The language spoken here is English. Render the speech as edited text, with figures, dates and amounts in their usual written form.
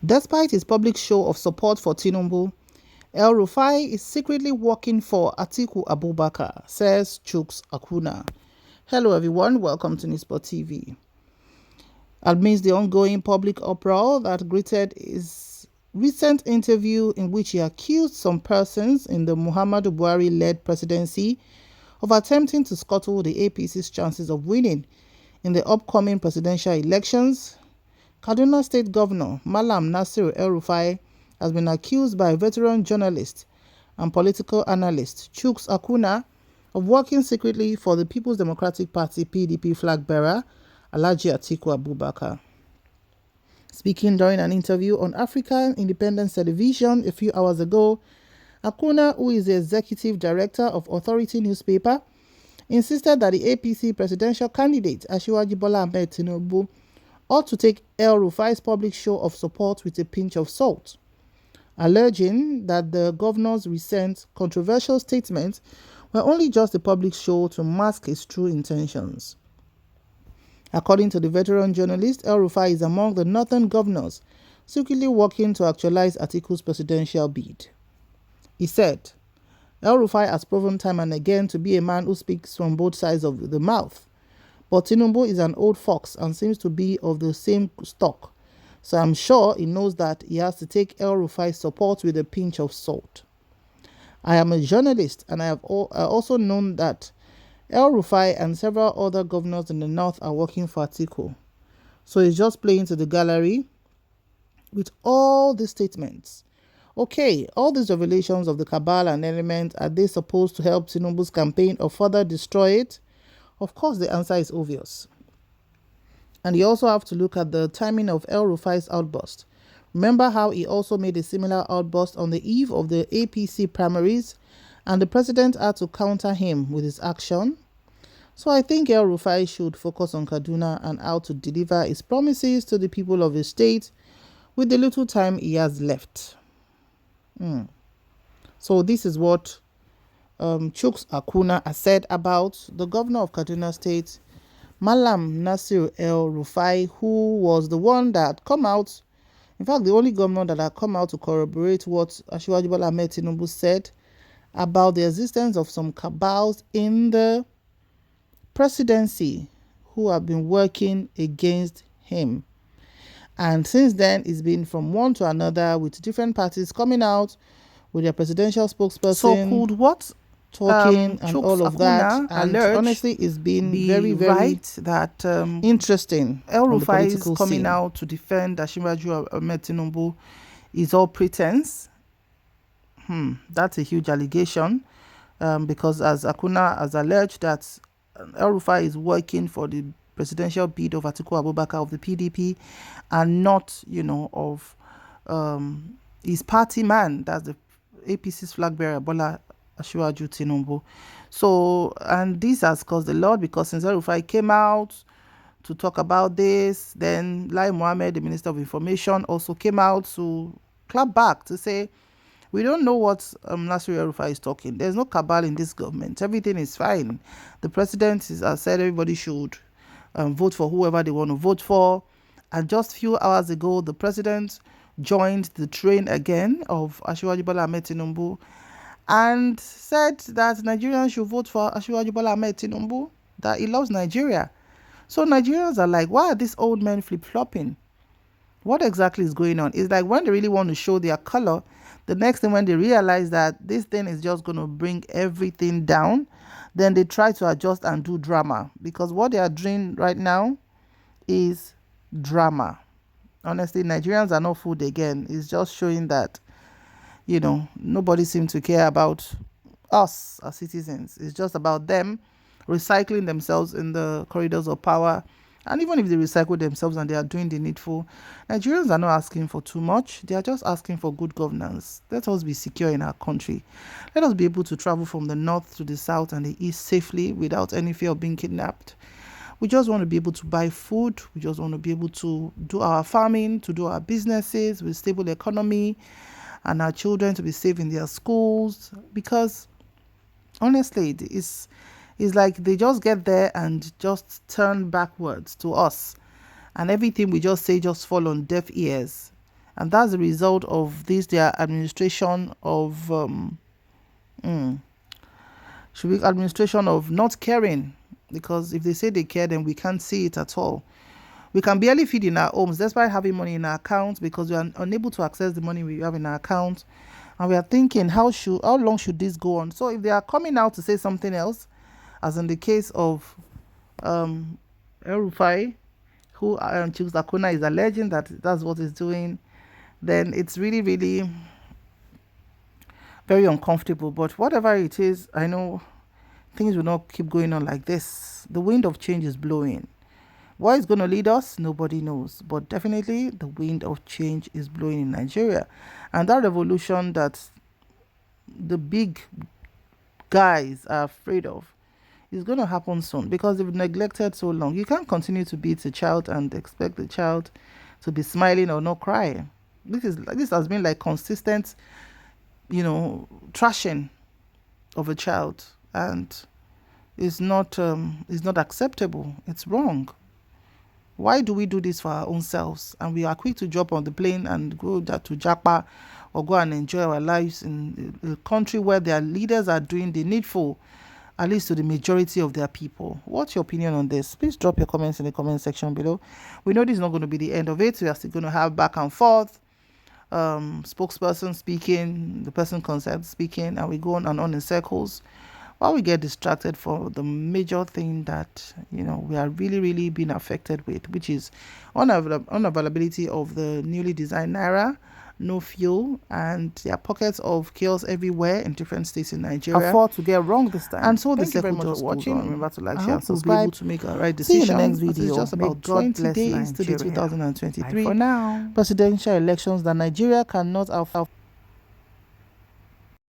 Despite his public show of support for Tinubu, El Rufai is secretly working for Atiku Abubakar, says Chuks Akunna. Hello everyone, welcome to Nisport TV. Amidst the ongoing public uproar that greeted his recent interview in which he accused some persons in the Muhammadu Buhari-led presidency of attempting to scuttle the APC's chances of winning in the upcoming presidential elections, Kaduna State Governor Malam Nasir El-Rufai has been accused by veteran journalist and political analyst Chuks Akunna of working secretly for the People's Democratic Party (PDP) flag bearer Alhaji Atiku Abubakar. Speaking during an interview on African Independence Television a few hours ago, Akunna, who is the executive director of Authority newspaper, insisted that the APC presidential candidate Asiwaju Bola Tinubu ought to take El-Rufai's public show of support with a pinch of salt, alleging that the governor's recent controversial statements were only just a public show to mask his true intentions. According to the veteran journalist, El-Rufai is among the northern governors secretly working to actualize Atiku's presidential bid. He said, El-Rufai has proven time and again to be a man who speaks from both sides of the mouth. But Tinubu is an old fox and seems to be of the same stock. So I'm sure he knows that he has to take El-Rufai's support with a pinch of salt. I am a journalist and I have also known that El-Rufai and several other governors in the north are working for Atiku. So he's just playing to the gallery with all these statements. Okay, all these revelations of the cabal and element, are they supposed to help Tinubu's campaign or further destroy it? Of course, the answer is obvious. And you also have to look at the timing of El-Rufai's outburst. Remember how he also made a similar outburst on the eve of the APC primaries, and the president had to counter him with his action? So I think El-Rufai should focus on Kaduna and how to deliver his promises to the people of his state with the little time he has left. So this is what Chuks Akunna has said about the governor of Kaduna State, Malam Nasir El-Rufai, who was the one that come out, in fact, the only governor that had come out to corroborate what Asiwaju Bola Tinubu said about the existence of some cabals in the presidency who have been working against him. And since then, it's been from one to another with different parties coming out with their presidential spokesperson. So-called what? Talking and Chuks all of that. Akunna And honestly, it's been very, right that interesting. El-Rufai is coming out to defend Asiwaju Tinubu is all pretense. That's a huge allegation because as Akunna has alleged that El-Rufai is working for the presidential bid of Atiku Abubakar of the PDP and not, of his party man, that's the APC's flag bearer, Bola Asiwaju Tinubu. So, and this has caused a lot because since El-Rufai came out to talk about this, then Lai Mohammed, the Minister of Information, also came out to clap back to say, we don't know what Nasir El-Rufai is talking. There's no cabal in this government. Everything is fine. The president has said everybody should vote for whoever they want to vote for. And just a few hours ago, the president joined the train again of Asiwaju Bola Tinubu and said that Nigerians should vote for Asiwaju Bola Tinubu, that he loves Nigeria. So Nigerians are like, why are these old men flip-flopping? What exactly is going on? It's like when they really want to show their color, the next thing when they realize that this thing is just going to bring everything down, then they try to adjust and do drama. Because what they are doing right now is drama. Honestly, Nigerians are not fooled again. It's just showing that, nobody seems to care about us as citizens. It's just about them recycling themselves in the corridors of power. And even if they recycle themselves and they are doing the needful, Nigerians are not asking for too much. They are just asking for good governance. Let us be secure in our country. Let us be able to travel from the north to the south and the east safely without any fear of being kidnapped. We just want to be able to buy food. We just want to be able to do our farming, to do our businesses with stable economy, and our children to be safe in their schools. Because honestly, it's like they just get there and just turn backwards to us. And everything we just say just fall on deaf ears. And that's the result of this, their administration of administration of not caring. Because if they say they care, then we can't see it at all. We can barely feed in our homes despite having money in our accounts, because we are unable to access the money we have in our account. And we are thinking, how long should this go on? So if they are coming out to say something else, as in the case of Rufai, who Chuks Akunna is alleging that that's what he's doing, then it's really, really very uncomfortable. But whatever it is, I know things will not keep going on like this. The wind of change is blowing. Where it's going to lead us, nobody knows. But definitely, the wind of change is blowing in Nigeria. And that revolution that the big guys are afraid of is going to happen soon, because they've neglected so long. You can't continue to beat a child and expect the child to be smiling or not crying. This has been like consistent, trashing of a child, and it's not acceptable. It's wrong. Why do we do this for our own selves? And we are quick to jump on the plane and go to Japa or go and enjoy our lives in a country where their leaders are doing the needful, at least to the majority of their people. What's your opinion on this? Please drop your comments in the comment section below. We know this is not going to be the end of it. We are still going to have back and forth, spokesperson speaking, the person concerned speaking, and we go on and on in circles while we get distracted for the major thing that we are really, really being affected with, which is unavailability of the newly designed Naira, no fuel, and there are pockets of chaos everywhere in different states in Nigeria. Afford to get wrong this time. And so Thank the you very circle much just for watching. Remember to like, I share, hope and to subscribe. be able to make a right See you decision. in the next video. It's just May about God 20 bless days to the Nigeria. 2023 Bye for now. presidential elections that Nigeria cannot afford.